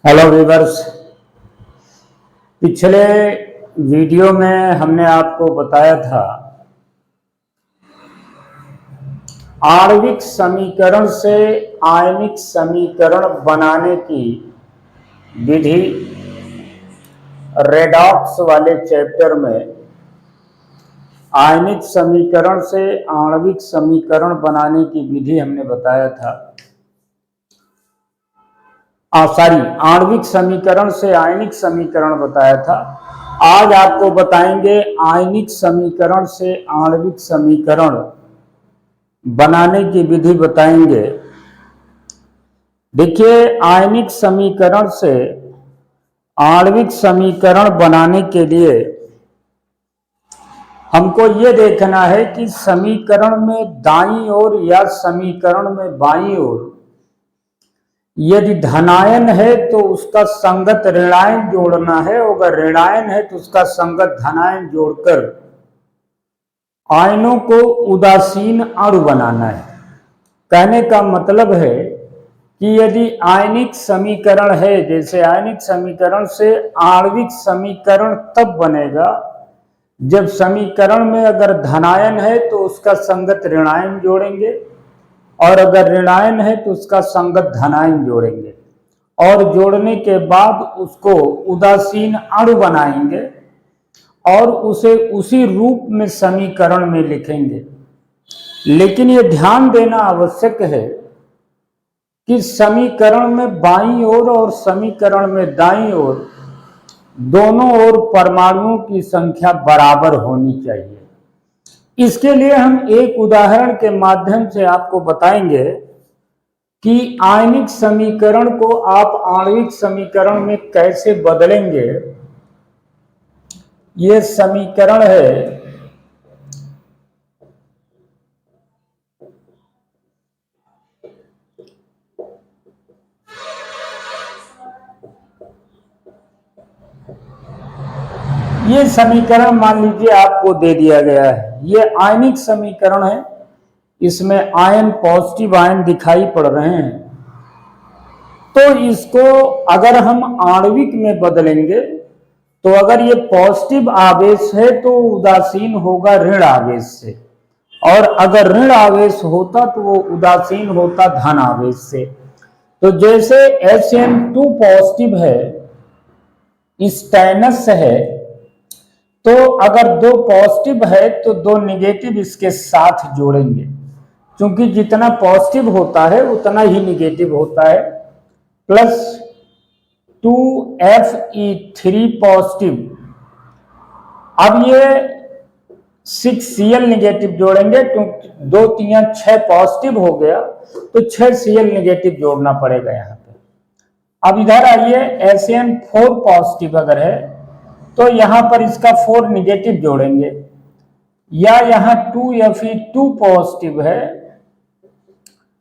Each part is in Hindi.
Hello viewers. पिछले वीडियो में हमने आपको बताया था आणविक समीकरण से आयनिक समीकरण बनाने की विधि। रेडॉक्स वाले चैप्टर में आयनिक समीकरण से आणविक समीकरण बनाने की विधि हमने बताया था। आणविक समीकरण से आयनिक समीकरण बताया था। आज आपको बताएंगे आयनिक समीकरण से आणविक समीकरण बनाने की विधि बताएंगे। देखिए, आयनिक समीकरण से आणविक समीकरण बनाने के लिए हमको ये देखना है कि समीकरण में दाईं ओर या समीकरण में बाईं ओर यदि धनायन है तो उसका संगत ऋणायन जोड़ना है, अगर ऋणायन है तो उसका संगत धनायन जोड़कर आयनों को उदासीन अणु बनाना है। कहने का मतलब है कि यदि आयनिक समीकरण है, जैसे आयनिक समीकरण से आणविक समीकरण तब बनेगा जब समीकरण में अगर धनायन है तो उसका संगत ऋणायन जोड़ेंगे, और अगर ऋणायन है तो उसका संगत धनायन जोड़ेंगे, और जोड़ने के बाद उसको उदासीन अणु बनाएंगे और उसे उसी रूप में समीकरण में लिखेंगे। लेकिन ये ध्यान देना आवश्यक है कि समीकरण में बाईं ओर और समीकरण में दाईं ओर दोनों ओर परमाणुओं की संख्या बराबर होनी चाहिए। इसके लिए हम एक उदाहरण के माध्यम से आपको बताएंगे कि आयनिक समीकरण को आप आणविक समीकरण में कैसे बदलेंगे। यह समीकरण है ये समीकरण मान लीजिए आपको दे दिया गया है। ये आयनिक समीकरण है, इसमें आयन पॉजिटिव आयन दिखाई पड़ रहे हैं। तो इसको अगर हम आणविक में बदलेंगे तो अगर ये पॉजिटिव आवेश है तो उदासीन होगा ऋण आवेश से, और अगर ऋण आवेश होता तो वो उदासीन होता धन आवेश से। तो जैसे Hn2 पॉजिटिव है, स्टेनस है, तो अगर दो पॉजिटिव है तो दो निगेटिव इसके साथ जोड़ेंगे, क्योंकि जितना पॉजिटिव होता है उतना ही निगेटिव होता है। प्लस 2Fe3 पॉजिटिव, अब ये 6Cl निगेटिव जोड़ेंगे, क्योंकि 2 3 6 पॉजिटिव हो गया तो 6Cl निगेटिव जोड़ना पड़ेगा यहाँ पे। अब इधर आइए, Sn4 पॉजिटिव अगर है तो यहां पर इसका 4 निगेटिव जोड़ेंगे, या यहां 2Fe2 पॉजिटिव है,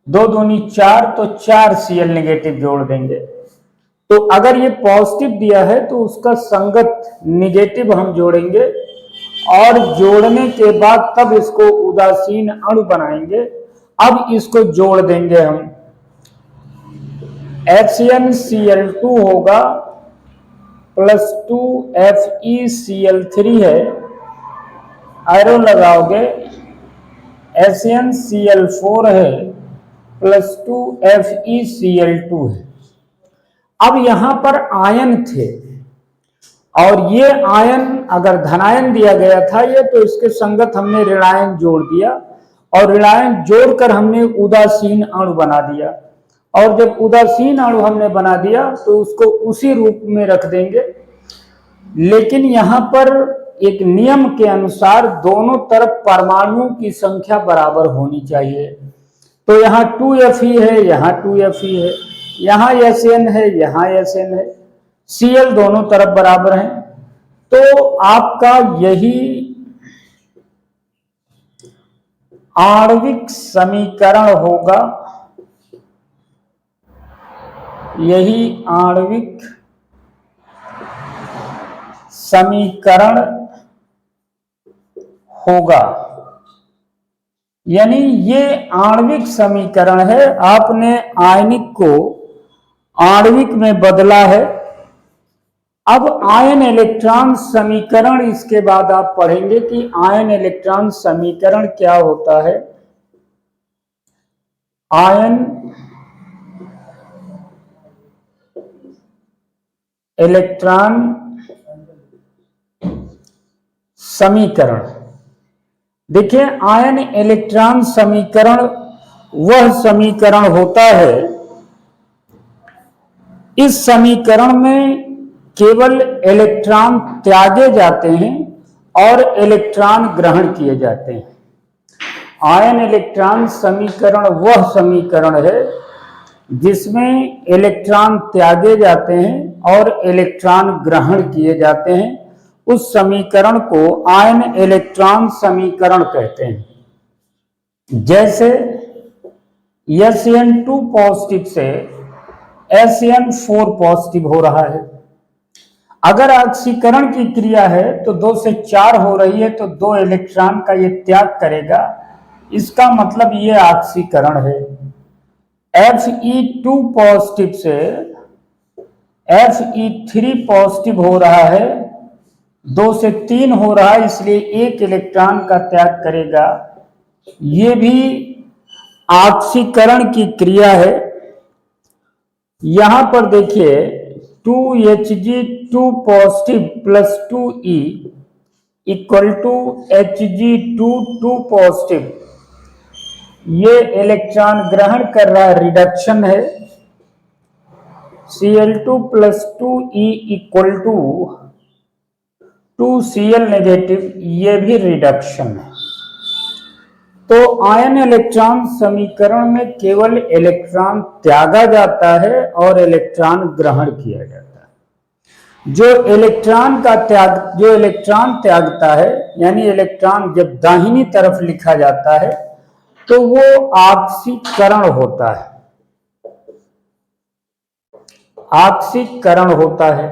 2 दूनी 4 तो 4Cl निगेटिव जोड़ देंगे। तो अगर ये पॉजिटिव दिया है तो उसका संगत निगेटिव हम जोड़ेंगे, और जोड़ने के बाद तब इसको उदासीन अणु बनाएंगे। अब इसको जोड़ देंगे हम, HnCl2 होगा प्लस 2FeCl3 है, एरो लगाओगे, HnCl4 है प्लस 2FeCl2 है। अब यहां पर आयन थे, और ये आयन अगर धनायन दिया गया था ये, तो इसके संगत हमने ऋणायन जोड़ दिया, और ऋणायन जोड़कर हमने उदासीन अणु बना दिया। और जब उदासीन अणु हमने बना दिया तो उसको उसी रूप में रख देंगे। लेकिन यहां पर एक नियम के अनुसार दोनों तरफ परमाणुओं की संख्या बराबर होनी चाहिए। तो यहाँ 2Fe है, यहाँ 2Fe है, यहाँ Sn है, यहाँ Sn है, Cl दोनों तरफ बराबर हैं। तो आपका यही आणविक समीकरण होगा, यही आणविक समीकरण होगा। यानी ये आणविक समीकरण है। आपने आयनिक को आणविक में बदला है। अब आयन इलेक्ट्रॉन समीकरण, इसके बाद आप पढ़ेंगे कि आयन इलेक्ट्रॉन समीकरण क्या होता है। आयन इलेक्ट्रॉन समीकरण, देखिए आयन इलेक्ट्रॉन समीकरण वह समीकरण होता है, इस समीकरण में केवल इलेक्ट्रॉन त्यागे जाते हैं और इलेक्ट्रॉन ग्रहण किए जाते हैं। आयन इलेक्ट्रॉन समीकरण वह समीकरण है जिसमें इलेक्ट्रॉन त्यागे जाते हैं और इलेक्ट्रॉन ग्रहण किए जाते हैं। उस समीकरण को आयन इलेक्ट्रॉन समीकरण कहते हैं। जैसे SN2 पॉजिटिव से SN4 पॉजिटिव हो रहा है। अगर ऑक्सीकरण की क्रिया है तो 2 से 4 हो रही है, तो 2 इलेक्ट्रॉन का ये त्याग करेगा, इसका मतलब ये ऑक्सीकरण है। Fe2 पॉजिटिव से Fe3 पॉजिटिव हो रहा है, 2 से 3 हो रहा है, इसलिए 1 इलेक्ट्रॉन का त्याग करेगा। ये भी ऑक्सीकरण की क्रिया है। यहां पर देखिए 2Hg2 positive plus 2E equal to Hg2 2 positive, ये इलेक्ट्रॉन ग्रहण कर रहा है, रिडक्शन है। Cl2 plus 2E equal to 2Cl negative, ये भी रिडक्शन है। तो आयन इलेक्ट्रॉन समीकरण में केवल इलेक्ट्रॉन त्यागा जाता है और इलेक्ट्रॉन ग्रहण किया जाता है। जो इलेक्ट्रॉन त्यागता है, यानी इलेक्ट्रॉन जब दाहिनी तरफ लिखा जाता है तो वो ऑक्सीकरण होता है, ऑक्सीकरण होता है।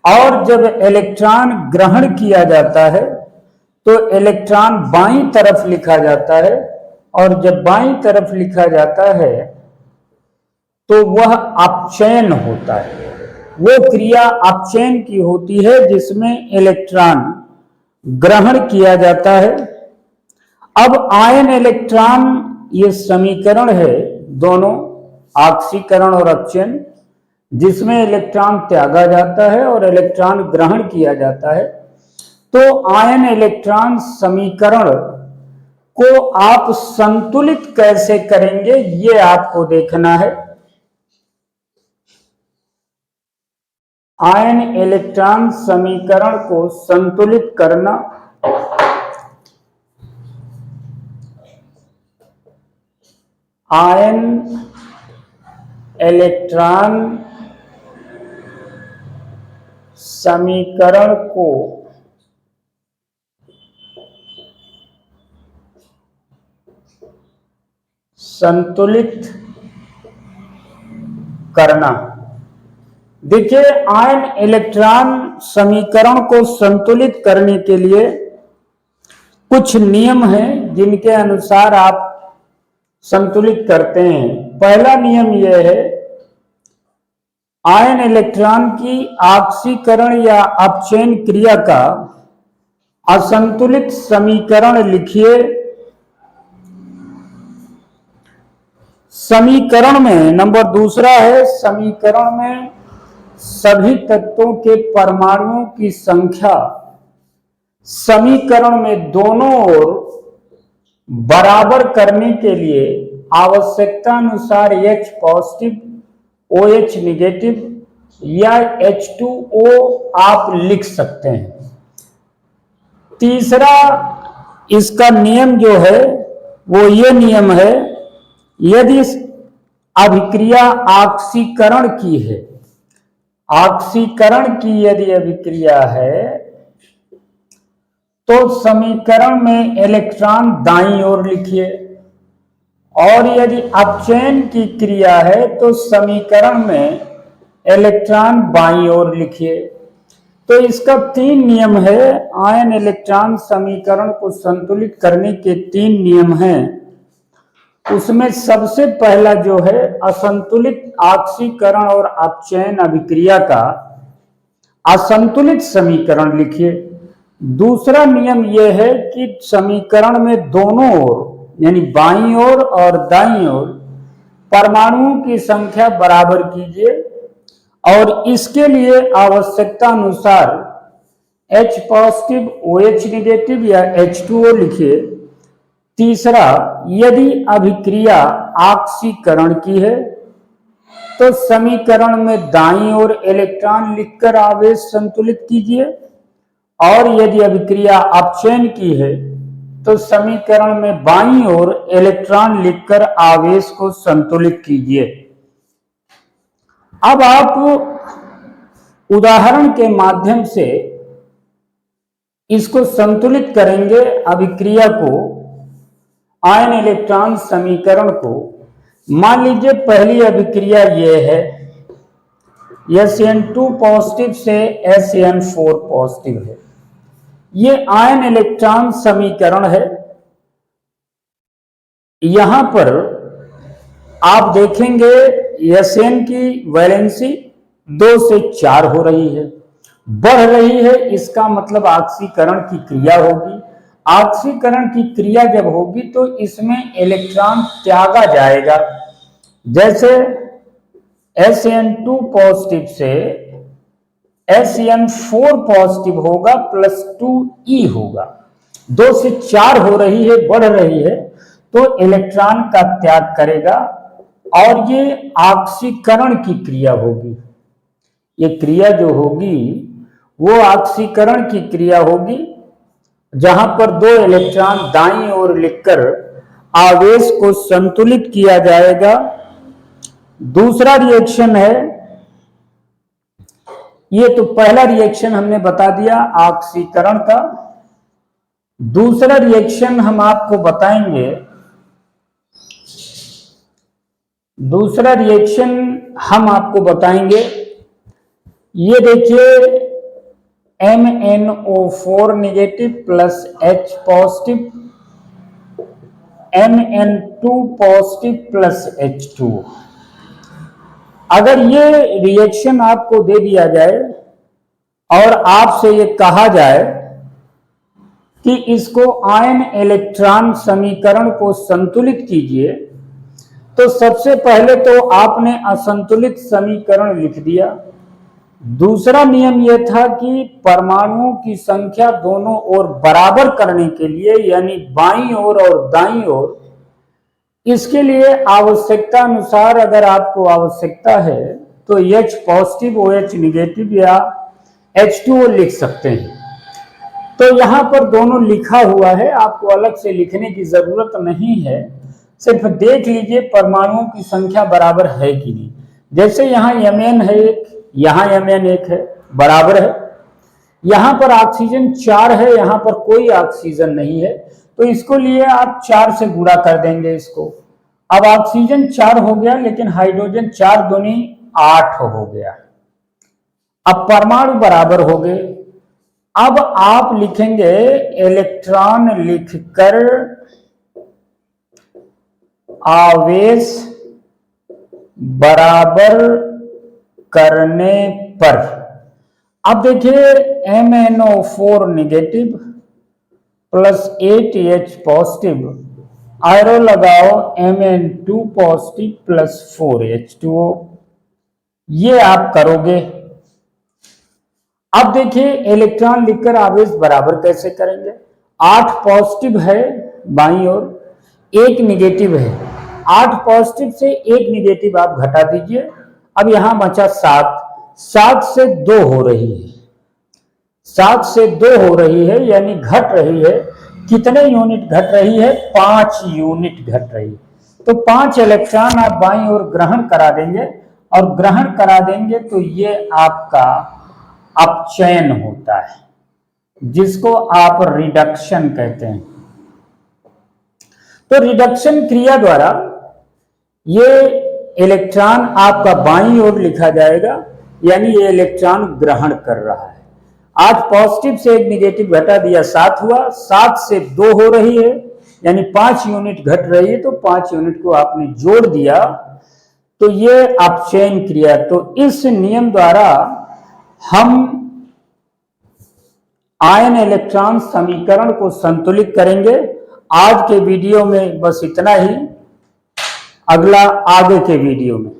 और जब इलेक्ट्रॉन ग्रहण किया जाता है तो इलेक्ट्रॉन बाईं तरफ लिखा जाता है, और जब बाईं तरफ लिखा जाता है तो वह अपचयन होता है। वो क्रिया अपचयन की होती है जिसमें इलेक्ट्रॉन ग्रहण किया जाता है। अब आयन इलेक्ट्रॉन, ये समीकरण है दोनों, ऑक्सीकरण और अपचयन, जिसमें इलेक्ट्रॉन त्यागा जाता है और इलेक्ट्रॉन ग्रहण किया जाता है। तो आयन इलेक्ट्रॉन समीकरण को आप संतुलित कैसे करेंगे, ये आपको देखना है। आयन इलेक्ट्रॉन समीकरण को संतुलित करना, आयन इलेक्ट्रॉन समीकरण को संतुलित करना। देखिए आयन इलेक्ट्रॉन समीकरण को संतुलित करने के लिए कुछ नियम हैं जिनके अनुसार आप संतुलित करते हैं। पहला नियम यह है, आयन इलेक्ट्रॉन की ऑक्सीकरण या अपचयन क्रिया का असंतुलित समीकरण लिखिए। समीकरण में नंबर दूसरा है, समीकरण में सभी तत्वों के परमाणुओं की संख्या समीकरण में दोनों ओर बराबर करने के लिए आवश्यकता अनुसार H पॉजिटिव, OH नेगेटिव या H2O आप लिख सकते हैं। तीसरा इसका नियम जो है वो ये नियम है, यदि अभिक्रिया ऑक्सीकरण की है, ऑक्सीकरण की यदि अभिक्रिया है तो समीकरण में इलेक्ट्रॉन दाईं ओर लिखिए, और यदि अपचयन की क्रिया है तो समीकरण में इलेक्ट्रॉन बाईं ओर लिखिए। तो इसका 3 नियम है। आयन इलेक्ट्रॉन समीकरण को संतुलित करने के 3 नियम हैं। उसमें सबसे पहला जो है असंतुलित ऑक्सीकरण और अपचयन अभिक्रिया का असंतुलित समीकरण लिखिए। दूसरा नियम यह है कि समीकरण में दोनों ओर यानी बाईं ओर और दाईं ओर परमाणुओं की संख्या बराबर कीजिए और इसके लिए आवश्यकता अनुसार H पॉजिटिव OH निगेटिव या H2O लिखिए। तीसरा, यदि अभिक्रिया ऑक्सीकरण की है तो समीकरण में दाईं ओर इलेक्ट्रॉन लिखकर आवेश संतुलित कीजिए और यदि अभिक्रिया अपचयन की है तो समीकरण में बाईं ओर इलेक्ट्रॉन लिखकर आवेश को संतुलित कीजिए। अब आप उदाहरण के माध्यम से इसको संतुलित करेंगे, अभिक्रिया को, आयन इलेक्ट्रॉन समीकरण को। मान लीजिए पहली अभिक्रिया यह है, SN2 पॉजिटिव से SN4 पॉजिटिव है। ये आयन इलेक्ट्रॉन समीकरण है। यहां पर आप देखेंगे SN की वैलेंसी 2 से 4 हो रही है, बढ़ रही है। इसका मतलब ऑक्सीकरण की क्रिया होगी। ऑक्सीकरण की क्रिया जब होगी तो इसमें इलेक्ट्रॉन त्यागा जाएगा। जैसे SN2 पॉजिटिव से SN4 पॉजिटिव होगा +2E होगा। 2 से 4 हो रही है, बढ़ रही है, तो इलेक्ट्रॉन का त्याग करेगा और ये ऑक्सीकरण की क्रिया होगी। ये क्रिया जो होगी वो ऑक्सीकरण की क्रिया होगी, जहां पर 2 इलेक्ट्रॉन दाईं ओर लिखकर आवेश को संतुलित किया जाएगा। दूसरा रिएक्शन है, ये तो पहला रिएक्शन हमने बता दिया ऑक्सीकरण का। दूसरा रिएक्शन हम आपको बताएंगे, ये देखिए MnO4 negative plus H positive, Mn2 positive plus H2। अगर ये रिएक्शन आपको दे दिया जाए और आपसे ये कहा जाए कि इसको आयन इलेक्ट्रॉन समीकरण को संतुलित कीजिए, तो सबसे पहले तो आपने असंतुलित समीकरण लिख दिया। दूसरा नियम यह था कि परमाणुओं की संख्या दोनों ओर बराबर करने के लिए, यानी बाईं ओर और दाईं ओर, इसके लिए आवश्यकता अनुसार अगर आपको आवश्यकता है तो H पॉजिटिव OH निगेटिव या H2O लिख सकते हैं। तो यहां पर दोनों लिखा हुआ है, आपको अलग से लिखने की जरूरत नहीं है। सिर्फ देख लीजिए परमाणुओं की संख्या बराबर है कि नहीं। जैसे यहाँ Mn है एक, यहाँ Mn एक है, बराबर है। यहां पर ऑक्सीजन 4 है, यहां पर कोई ऑक्सीजन नहीं है, तो इसको लिए आप 4 से गुणा कर देंगे इसको। अब ऑक्सीजन 4 हो गया, लेकिन हाइड्रोजन 4 दूनी 8 हो गया। अब परमाणु बराबर हो गए। अब आप लिखेंगे इलेक्ट्रॉन लिखकर आवेश बराबर करने पर, अब देखिए MnO4 negative plus 8H positive, आयरो लगाओ Mn2 पॉजिटिव प्लस 4H2O, ये आप करोगे। अब देखिए इलेक्ट्रॉन लिखकर आवेश बराबर कैसे करेंगे। 8 पॉजिटिव है बाईं ओर, 1 निगेटिव है। 8 पॉजिटिव से 1 निगेटिव आप घटा दीजिए। अब यहां बचा 7, 7 से 2 हो रही है, 7 से 2 हो रही है, यानी घट रही है। कितने यूनिट घट रही है? 5 यूनिट घट रही है। तो 5 इलेक्ट्रॉन आप बाईं ओर ग्रहण करा देंगे, और ग्रहण करा देंगे तो ये आपका अपचयन होता है, जिसको आप रिडक्शन कहते हैं। तो रिडक्शन क्रिया द्वारा ये इलेक्ट्रॉन आपका बाईं ओर लिखा जाएगा, यानी ये इलेक्ट्रॉन ग्रहण कर रहा है। 8 पॉजिटिव से 1 निगेटिव घटा दिया, 7 हुआ, 7 से 2 हो रही है, यानी 5 यूनिट घट रही है तो 5 यूनिट को आपने जोड़ दिया, तो ये अपचयन क्रिया। तो इस नियम द्वारा हम आयन इलेक्ट्रॉन समीकरण को संतुलित करेंगे। आज के वीडियो में बस इतना ही, अगला आगे के वीडियो में।